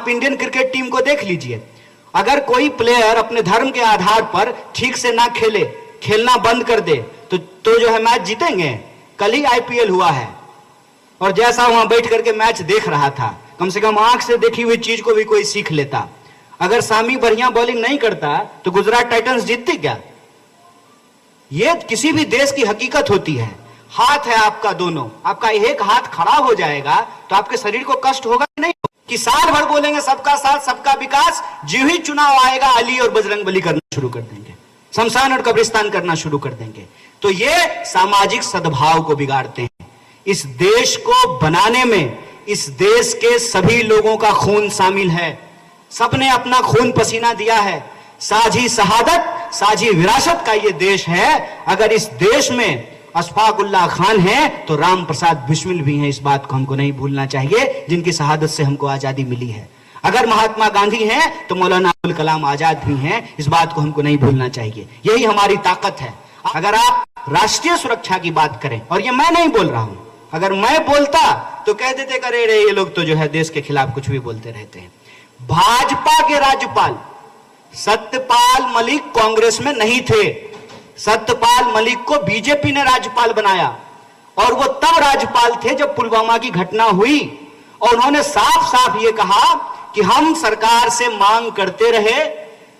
आप Indian cricket team को देख लीजिए, अगर कोई प्लेयर अपने धर्म के आधार पर ठीक से ना खेले, खेलना बंद कर दे, तो जो है मैच जीतेंगे। कल ही आईपीएल हुआ है और जैसा वहां बैठ करके मैच देख रहा था, कम से कम आंख से देखी हुई चीज को भी कोई सीख लेता। अगर सामी बढ़िया बॉलिंग नहीं करता तो गुजरात टाइटंस जीतती क्या? यह किसी भी देश की हकीकत होती है। हाथ है आपका दोनों, आपका एक हाथ खराब हो जाएगा तो आपके शरीर को कष्ट होगा नहीं? कि साल भर बोलेंगे सबका साथ सबका विकास, जो ही चुनाव आएगा अली और बजरंगबली करना शुरू कर देंगे, शमशान और कब्रिस्तान करना शुरू कर देंगे। तो ये सामाजिक सद्भाव को बिगाड़ते हैं। इस देश को बनाने में इस देश के सभी लोगों का खून शामिल है, सबने अपना खून पसीना दिया है। साझी शहादत, साझी विरासत का ये देश है। अगर इस देश में अशफाक उल्लाह खान है तो राम प्रसाद बिस्मिल भी हैं, इस बात को हमको नहीं भूलना चाहिए, जिनकी शहादत से हमको आजादी मिली है। अगर महात्मा गांधी हैं तो मौलाना अबुल कलाम आजाद भी हैं, इस बात को हमको नहीं भूलना चाहिए। यही हमारी ताकत है। अगर आप राष्ट्रीय सुरक्षा की बात करें, और ये मैं नहीं बोल रहा हूं, अगर मैं बोलता तो कह देते करे रे ये लोग तो जो है देश के खिलाफ कुछ भी बोलते रहते हैं। भाजपा के राज्यपाल सत्यपाल मलिक कांग्रेस में नहीं थे, सत्यपाल मलिक को बीजेपी ने राज्यपाल बनाया, और वो तब राज्यपाल थे जब पुलवामा की घटना हुई, और उन्होंने साफ साफ ये कहा कि हम सरकार से मांग करते रहे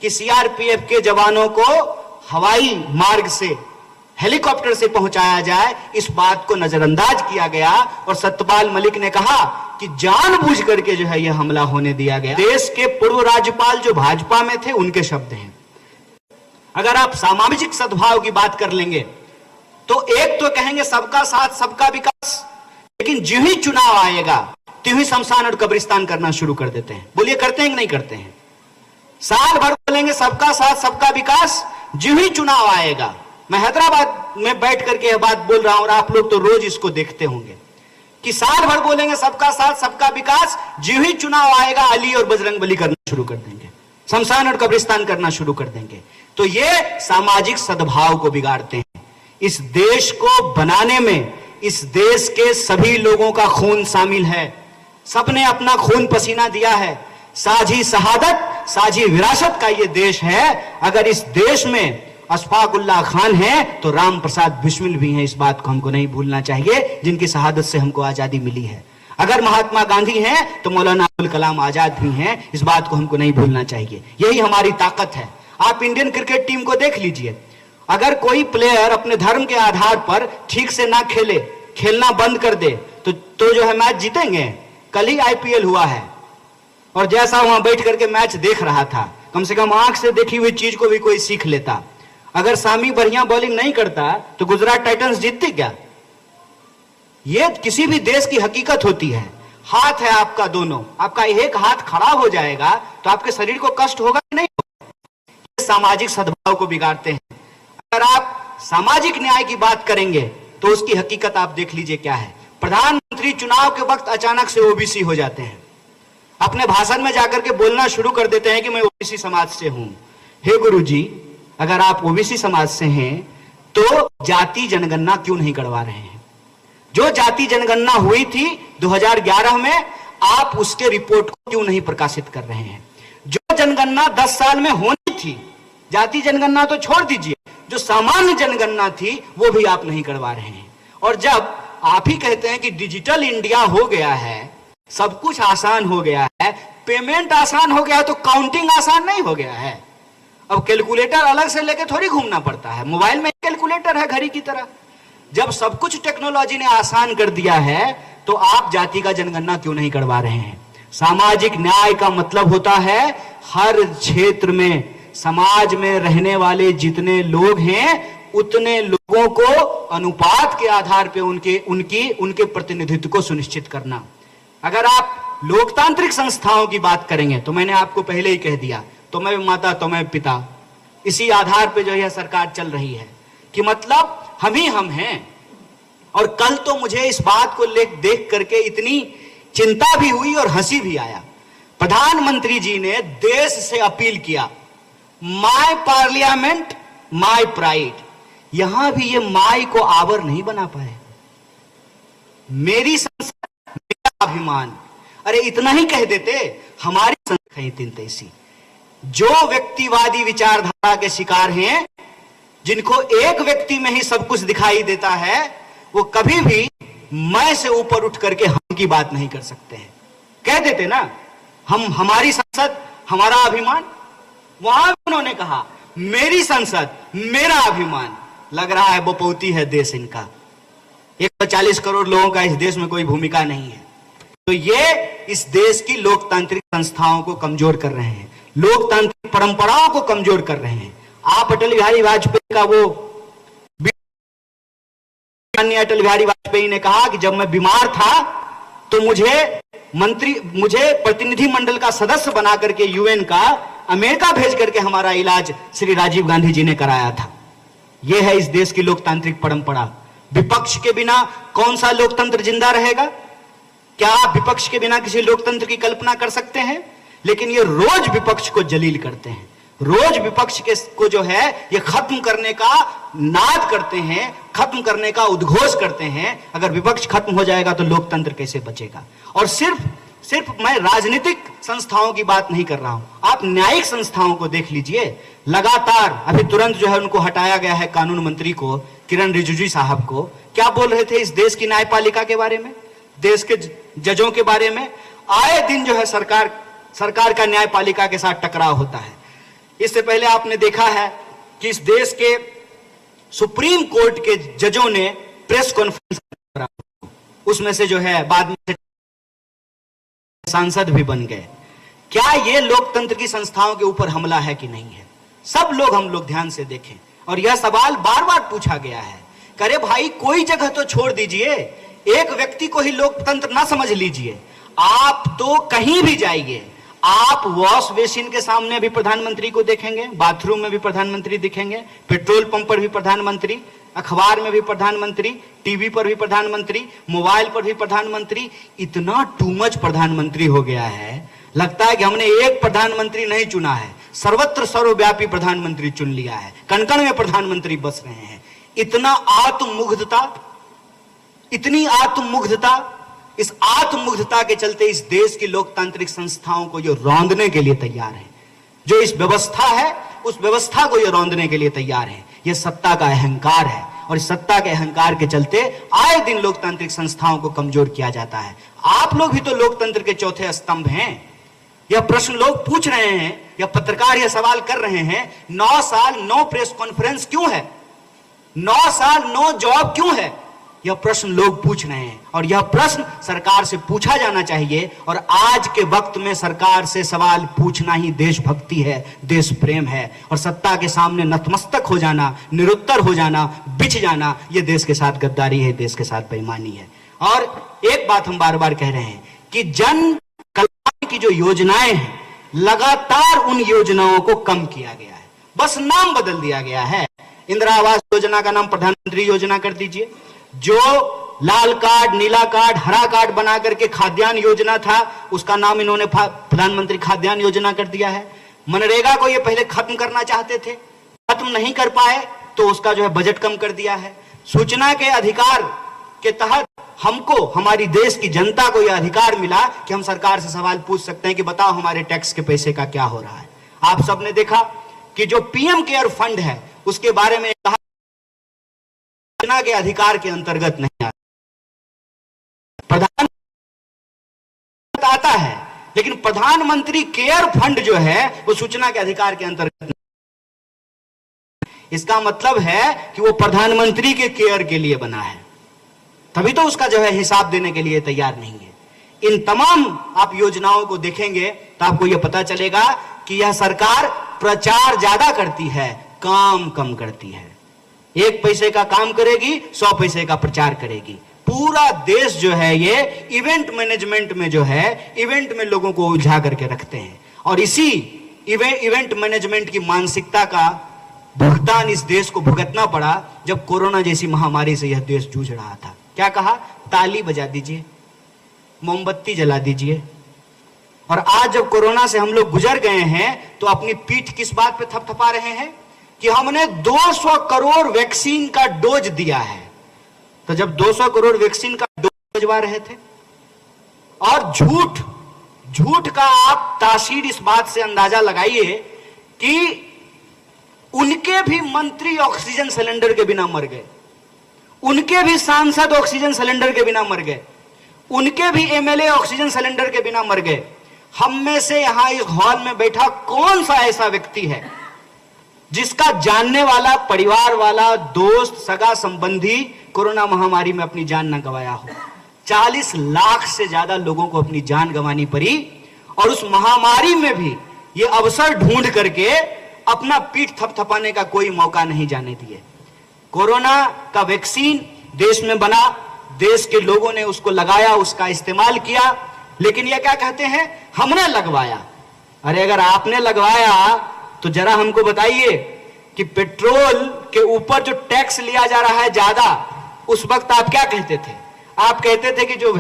कि सीआरपीएफ के जवानों को हवाई मार्ग से, हेलीकॉप्टर से पहुंचाया जाए। इस बात को नजरअंदाज किया गया और सत्यपाल मलिक ने कहा कि जानबूझ करके जो है यह हमला होने दिया गया। देश के पूर्व राज्यपाल जो भाजपा में थे उनके शब्द हैं। अगर आप सामाजिक सद्भाव की बात कर लेंगे तो एक तो कहेंगे सबका साथ सबका विकास, लेकिन जो ही चुनाव आएगा त्यों ही शमशान और कब्रिस्तान करना शुरू कर देते हैं। बोलिए करते हैं कि नहीं करते हैं? साल भर बोलेंगे सबका साथ सबका विकास, जो ही चुनाव आएगा, मैं हैदराबाद में बैठ करके यह बात बोल रहा हूं और आप लोग तो रोज इसको देखते होंगे कि साल भर बोलेंगे सबका साथ सबका विकास, जो ही चुनाव आएगा अली और बजरंगबली करना शुरू कर देंगे, शमशान और कब्रिस्तान करना शुरू कर देंगे। तो ये सामाजिक सद्भाव को बिगाड़ते हैं। इस देश को बनाने में इस देश के सभी लोगों का खून शामिल है, सबने अपना खून पसीना दिया है। साझी शहादत, साझी विरासत का ये देश है। अगर इस देश में अशफाक उल्लाह खान है तो राम प्रसाद बिस्मिल भी हैं, इस बात को हमको नहीं भूलना चाहिए, जिनकी शहादत से हमको आजादी मिली है। अगर महात्मा गांधी हैं तो मौलाना अबुल कलाम आजाद भी हैं, इस बात को हमको नहीं भूलना चाहिए। यही हमारी ताकत है। आप इंडियन क्रिकेट टीम को देख लीजिए, अगर कोई प्लेयर अपने धर्म के आधार पर ठीक से ना खेले, खेलना बंद कर दे, तो जो है मैच जीतेंगे। कल ही आईपीएल हुआ है और जैसा वहां बैठ करके मैच देख रहा था, कम से कम आंख से देखी हुई चीज को भी कोई सीख लेता। अगर सामी बढ़िया बॉलिंग नहीं करता तो गुजरात टाइटंस जीतती क्या? यह किसी भी देश की हकीकत होती है। हाथ है आपका दोनों, आपका एक हाथ खराब हो जाएगा तो आपके शरीर को कष्ट होगा नहीं? सामाजिक सद्भाव को बिगाड़ते हैं। अगर आप सामाजिक न्याय की बात करेंगे तो उसकी हकीकत आप देख लीजिए क्या है। प्रधानमंत्री चुनाव के वक्त अचानक से ओबीसी हो जाते हैं, अपने भाषण में जाकर के बोलना शुरू कर देते हैं कि मैं ओबीसी समाज से हूं। हे गुरुजी, अगर आप ओबीसी समाज से हैं तो जाति जनगणना क्यों नहीं करवा रहे हैं? जो जाति जनगणना हुई थी 2011 में, आप उसके रिपोर्ट को क्यों नहीं प्रकाशित कर रहे हैं? जो जनगणना 10 साल में होनी थी, जाति जनगणना तो छोड़ दीजिए, जो सामान्य जनगणना थी वो भी आप नहीं करवा रहे हैं। और जब आप ही कहते हैं कि डिजिटल इंडिया हो गया है, सब कुछ आसान हो गया है, पेमेंट आसान हो गया है, तो काउंटिंग आसान नहीं हो गया है। अब कैलकुलेटर अलग से लेके थोड़ी घूमना पड़ता है, मोबाइल में कैलकुलेटर है घड़ी की तरह। जब सब कुछ टेक्नोलॉजी ने आसान कर दिया है तो आप जाति का जनगणना क्यों नहीं करवा रहे हैं? सामाजिक न्याय का मतलब होता है हर क्षेत्र में समाज में रहने वाले जितने लोग हैं उतने लोगों को अनुपात के आधार पे उनके प्रतिनिधित्व को सुनिश्चित करना। अगर आप लोकतांत्रिक संस्थाओं की बात करेंगे तो मैंने आपको पहले ही कह दिया, तुम्हें माता तुम्हें पिता, इसी आधार पे जो यह सरकार चल रही है कि मतलब हम ही हम हैं। और कल तो मुझे इस बात को देख करके इतनी चिंता भी हुई और हंसी भी आया। प्रधानमंत्री जी ने देश से अपील किया, माय पार्लियामेंट माय प्राइड। यहां भी ये माय को आवर नहीं बना पाए। मेरी संसद मेरा अभिमान। अरे इतना ही कह देते, हमारी संस्कृति ऐसी, जो व्यक्तिवादी विचारधारा के शिकार हैं, जिनको एक व्यक्ति में ही सब कुछ दिखाई देता है, वो कभी भी मैं से ऊपर उठ करके हम की बात नहीं कर सकते हैं। कह देते ना, हम, हमारी संसद हमारा अभिमान। वहां उन्होंने कहा मेरी संसद मेरा अभिमान। लग रहा है बपौती है देश इनका। 140 करोड़ लोगों का इस देश में कोई भूमिका नहीं है। तो ये इस देश की लोकतांत्रिक संस्थाओं को कमजोर कर रहे हैं, लोकतांत्रिक परंपराओं को कमजोर कर रहे हैं। आप अटल बिहारी वाजपेयी का वो, अटल बिहारी वाजपेयी ने कहा कि जब मैं बीमार था तो मुझे प्रतिनिधि मंडल का सदस्य बना करके यूएन का अमेरिका भेज करके हमारा इलाज श्री राजीव गांधी जी ने कराया था। यह है इस देश की लोकतांत्रिक परंपरा। विपक्ष के बिना कौन सा लोकतंत्र जिंदा रहेगा? क्या आप विपक्ष के बिना किसी लोकतंत्र की कल्पना कर सकते हैं? लेकिन ये रोज विपक्ष को जलील करते हैं, रोज विपक्ष को जो है ये खत्म करने का नाद करते हैं, खत्म करने का उद्घोष करते हैं। अगर विपक्ष खत्म हो जाएगा तो लोकतंत्र कैसे बचेगा? और सिर्फ मैं राजनीतिक संस्थाओं की बात नहीं कर रहा हूं, आप न्यायिक संस्थाओं को देख लीजिए। लगातार अभी तुरंत जो है उनको हटाया गया है, कानून मंत्री को, किरण रिजिजू साहब को। क्या बोल रहे थे इस देश की न्यायपालिका के बारे में, देश के जजों के बारे में? आए दिन जो है सरकार का न्यायपालिका के साथ टकराव होता है। इससे पहले आपने देखा है कि इस देश के सुप्रीम कोर्ट के जजों ने प्रेस कॉन्फ्रेंस करा, उसमें से जो है बाद में सांसद भी बन गए। क्या ये लोकतंत्र की संस्थाओं के ऊपर हमला है कि नहीं है? हम लोग ध्यान से देखें। और यह सवाल बार बार पूछा गया है, करे भाई कोई जगह तो छोड़ दीजिए, एक व्यक्ति को ही लोकतंत्र ना समझ लीजिए। आप तो कहीं भी जाइए, आप वॉश बेसिन के सामने भी प्रधानमंत्री को देखेंगे, बाथरूम में भी प्रधानमंत्री दिखेंगे, पेट्रोल पंप पर भी प्रधानमंत्री, अखबार में भी प्रधानमंत्री, टीवी पर भी प्रधानमंत्री, मोबाइल पर भी प्रधानमंत्री। इतना टू मच प्रधानमंत्री हो गया है, लगता है कि हमने एक प्रधानमंत्री नहीं चुना है, सर्वत्र सर्वव्यापी प्रधानमंत्री चुन लिया है, कण-कण में प्रधानमंत्री बस रहे हैं। इतना आत्ममुग्धता, इतनी आत्ममुग्धता, इस आत्ममुग्धता के चलते इस देश की लोकतांत्रिक संस्थाओं को ये रौंदने के लिए तैयार है। जो इस व्यवस्था है उस व्यवस्था को ये रौंदने के लिए तैयार है। ये सत्ता का अहंकार है और इस सत्ता के अहंकार के चलते आए दिन लोकतांत्रिक संस्थाओं को कमजोर किया जाता है। आप लोग भी तो लोकतंत्र के चौथे स्तंभ हैं। यह प्रश्न लोग पूछ रहे हैं, यह पत्रकार यह सवाल कर रहे हैं, 9 साल 9 प्रेस कॉन्फ्रेंस क्यों है, 9 साल 9 जॉब क्यों है? यह प्रश्न लोग पूछ रहे हैं और यह प्रश्न सरकार से पूछा जाना चाहिए। और आज के वक्त में सरकार से सवाल पूछना ही देशभक्ति है, देश प्रेम है। और सत्ता के सामने नतमस्तक हो जाना, निरुत्तर हो जाना, बिछ जाना, यह देश के साथ गद्दारी है, देश के साथ बेईमानी है। और एक बात हम बार बार कह रहे हैं कि जन कल्याण की जो योजनाएं हैं, लगातार उन योजनाओं को कम किया गया है, बस नाम बदल दिया गया है। इंदिरा आवास योजना का नाम प्रधानमंत्री योजना कर दीजिए। जो लाल कार्ड, नीला कार्ड, हरा कार्ड बना करके खाद्यान्न योजना था, उसका नाम इन्होंने प्रधानमंत्री खाद्यान्न योजना कर दिया है। मनरेगा को ये पहले खत्म करना चाहते थे, खत्म नहीं कर पाए तो उसका जो है बजट कम कर दिया है। सूचना के अधिकार के तहत हमको, हमारी देश की जनता को यह अधिकार मिला कि हम सरकार से सवाल पूछ सकते हैं कि बताओ हमारे टैक्स के पैसे का क्या हो रहा है। आप सबने देखा कि जो पीएम केयर फंड है उसके बारे में कहा सूचना के अधिकार के अंतर्गत नहीं आता, प्रधानमंत्री आता है, लेकिन प्रधानमंत्री केयर फंड जो है वो सूचना के अधिकार के अंतर्गत नहीं। इसका मतलब है कि वो प्रधानमंत्री के केयर के लिए बना है, तभी तो उसका जो है हिसाब देने के लिए तैयार नहीं है। इन तमाम आप योजनाओं को देखेंगे तो आपको यह पता चलेगा कि यह सरकार प्रचार ज्यादा करती है, काम कम करती है। 1 पैसे का काम करेगी, 100 पैसे का प्रचार करेगी। पूरा देश जो है ये इवेंट मैनेजमेंट में जो है, इवेंट में लोगों को उलझा करके रखते हैं। और इसी इवेंट मैनेजमेंट की मानसिकता का भुगतान इस देश को भुगतना पड़ा जब कोरोना जैसी महामारी से यह देश जूझ रहा था। क्या कहा? ताली बजा दीजिए, मोमबत्ती जला दीजिए। और आज जब कोरोना से हम लोग गुजर गए हैं तो अपनी पीठ किस बात पे थपथपा रहे हैं कि हमने 200 करोड़ वैक्सीन का डोज दिया है। तो जब 200 करोड़ वैक्सीन का डोज भिजवा रहे थे और झूठ झूठ का आप तासीर इस बात से अंदाजा लगाइए कि उनके भी मंत्री ऑक्सीजन सिलेंडर के बिना मर गए, उनके भी सांसद ऑक्सीजन सिलेंडर के बिना मर गए, उनके भी एमएलए ऑक्सीजन सिलेंडर के बिना मर गए। हम में से यहां इस हॉल में बैठा कौन सा ऐसा व्यक्ति है जिसका जानने वाला, परिवार वाला, दोस्त, सगा संबंधी कोरोना महामारी में अपनी जान न गंवाया हो? 40 लाख से ज्यादा लोगों को अपनी जान गंवानी पड़ी और उस महामारी में भी ये अवसर ढूंढ करके अपना पीठ थपथपाने का कोई मौका नहीं जाने दिए। कोरोना का वैक्सीन देश में बना, देश के लोगों ने उसको लगाया, उसका इस्तेमाल किया, लेकिन ये क्या कहते हैं, हमने लगवाया। अरे अगर आपने लगवाया तो जरा हमको बताइए कि पेट्रोल के ऊपर जो टैक्स लिया जा रहा है ज्यादा, उस वक्त आप क्या कहते थे? आप कहते थे कि जो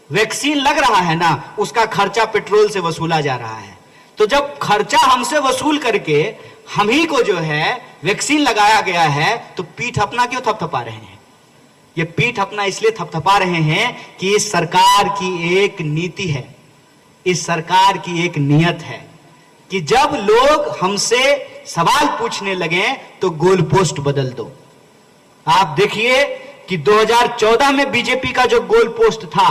वैक्सीन लग रहा है ना, उसका खर्चा पेट्रोल से वसूला जा रहा है। तो जब खर्चा हमसे वसूल करके हम ही को जो है वैक्सीन लगाया गया है, तो पीठ अपना क्यों थपथपा रहे हैं? ये पीठ अपना इसलिए थपथपा रहे हैं कि इस सरकार की एक नीति है, इस सरकार की एक नियत है कि जब लोग हमसे सवाल पूछने लगे तो गोल पोस्ट बदल दो। आप देखिए कि 2014 में बीजेपी का जो गोल पोस्ट था,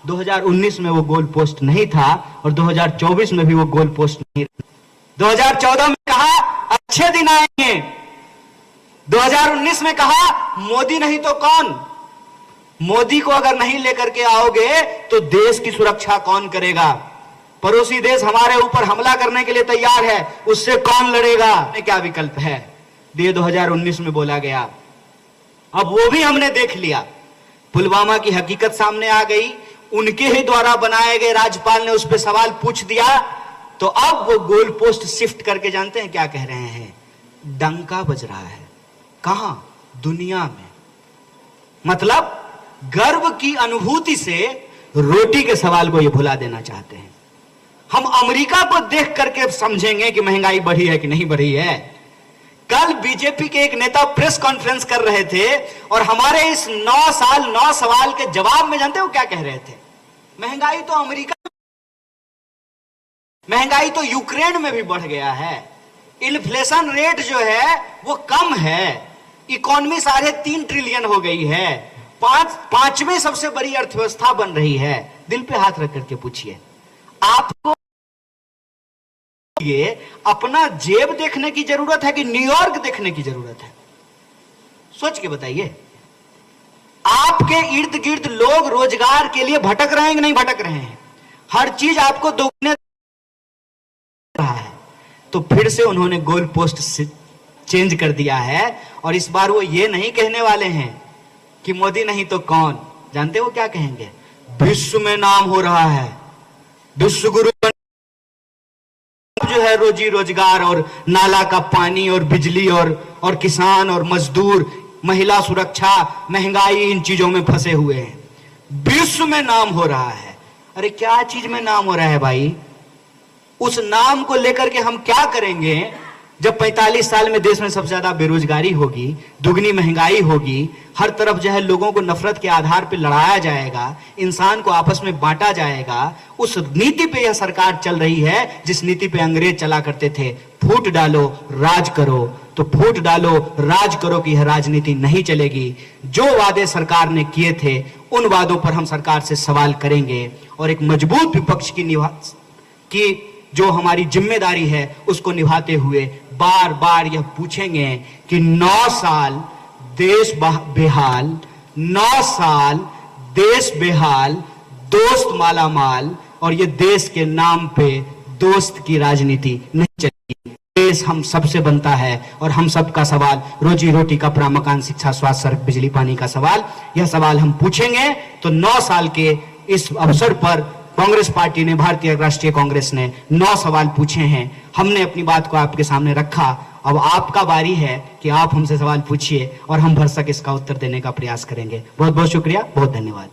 2019 में वो गोल पोस्ट नहीं था और 2024 में भी वो गोल पोस्ट नहीं था। 2014 में कहा अच्छे दिन आएंगे, 2019 में कहा मोदी नहीं तो कौन? मोदी को अगर नहीं लेकर के आओगे तो देश की सुरक्षा कौन करेगा? पड़ोसी देश हमारे ऊपर हमला करने के लिए तैयार है, उससे कौन लड़ेगा? क्या विकल्प है? ये 2019 में बोला गया। अब वो भी हमने देख लिया, पुलवामा की हकीकत सामने आ गई, उनके ही द्वारा बनाए गए राज्यपाल ने उस पर सवाल पूछ दिया, तो अब वो गोल पोस्ट शिफ्ट करके जानते हैं क्या कह रहे हैं? डंका बज रहा है। कहां? दुनिया में। मतलब गर्व की अनुभूति से रोटी के सवाल को ये भुला देना चाहते हैं। हम अमेरिका को देख करके समझेंगे कि महंगाई बढ़ी है कि नहीं बढ़ी है। कल बीजेपी के एक नेता प्रेस कॉन्फ्रेंस कर रहे थे और हमारे इस 9 साल 9 सवाल के जवाब में जानते हो क्या कह रहे थे? महंगाई तो अमेरिका, महंगाई तो यूक्रेन में भी बढ़ गया है, इन्फ्लेशन रेट जो है वो कम है, इकोनॉमी 3.5 ट्रिलियन हो गई है, पांचवें सबसे बड़ी अर्थव्यवस्था बन रही है। दिल पे हाथ रख करके पूछिए, आपको ये अपना जेब देखने की जरूरत है कि न्यूयॉर्क देखने की जरूरत है? सोच के बताइए। आपके इर्द गिर्द लोग रोजगार के लिए भटक रहे हैं कि नहीं भटक रहे हैं? हर चीज आपको दोगुने रहा है। तो फिर से उन्होंने गोल पोस्ट चेंज कर दिया है और इस बार वो ये नहीं कहने वाले हैं कि मोदी नहीं तो कौन। जानते हो क्या कहेंगे? विश्व में नाम हो रहा है, विश्व गुरु जो है रोजी रोजगार और नाला का पानी और बिजली और किसान और मजदूर, महिला सुरक्षा, महंगाई, इन चीजों में फंसे हुए हैं। विश्व में नाम हो रहा है। अरे क्या चीज में नाम हो रहा है भाई? उस नाम को लेकर के हम क्या करेंगे जब 45 साल में देश में सबसे ज्यादा बेरोजगारी होगी, दुगनी महंगाई होगी, हर तरफ जो है लोगों को नफरत के आधार पर लड़ाया जाएगा, इंसान को आपस में बांटा जाएगा। उस नीति पे यह सरकार चल रही है जिस नीति पे अंग्रेज चला करते थे, फूट डालो राज करो। तो फूट डालो राज करो की यह राजनीति नहीं चलेगी। जो वादे सरकार ने किए थे उन वादों पर हम सरकार से सवाल करेंगे और एक मजबूत विपक्ष की जो हमारी जिम्मेदारी है उसको निभाते हुए बार बार यह पूछेंगे कि 9 साल देश बेहाल, 9 साल देश बेहाल, दोस्त मालामाल, और ये देश के नाम पे दोस्त की राजनीति नहीं चलेगी। देश हम सबसे बनता है और हम सबका सवाल, रोजी रोटी, कपड़ा, मकान, शिक्षा, स्वास्थ्य, सड़क, बिजली, पानी का सवाल, यह सवाल हम पूछेंगे। तो 9 साल के इस अवसर पर कांग्रेस पार्टी ने, भारतीय राष्ट्रीय कांग्रेस ने 9 सवाल पूछे हैं। हमने अपनी बात को आपके सामने रखा। अब आपका बारी है कि आप हमसे सवाल पूछिए और हम भरसक इसका उत्तर देने का प्रयास करेंगे। बहुत बहुत शुक्रिया, बहुत धन्यवाद।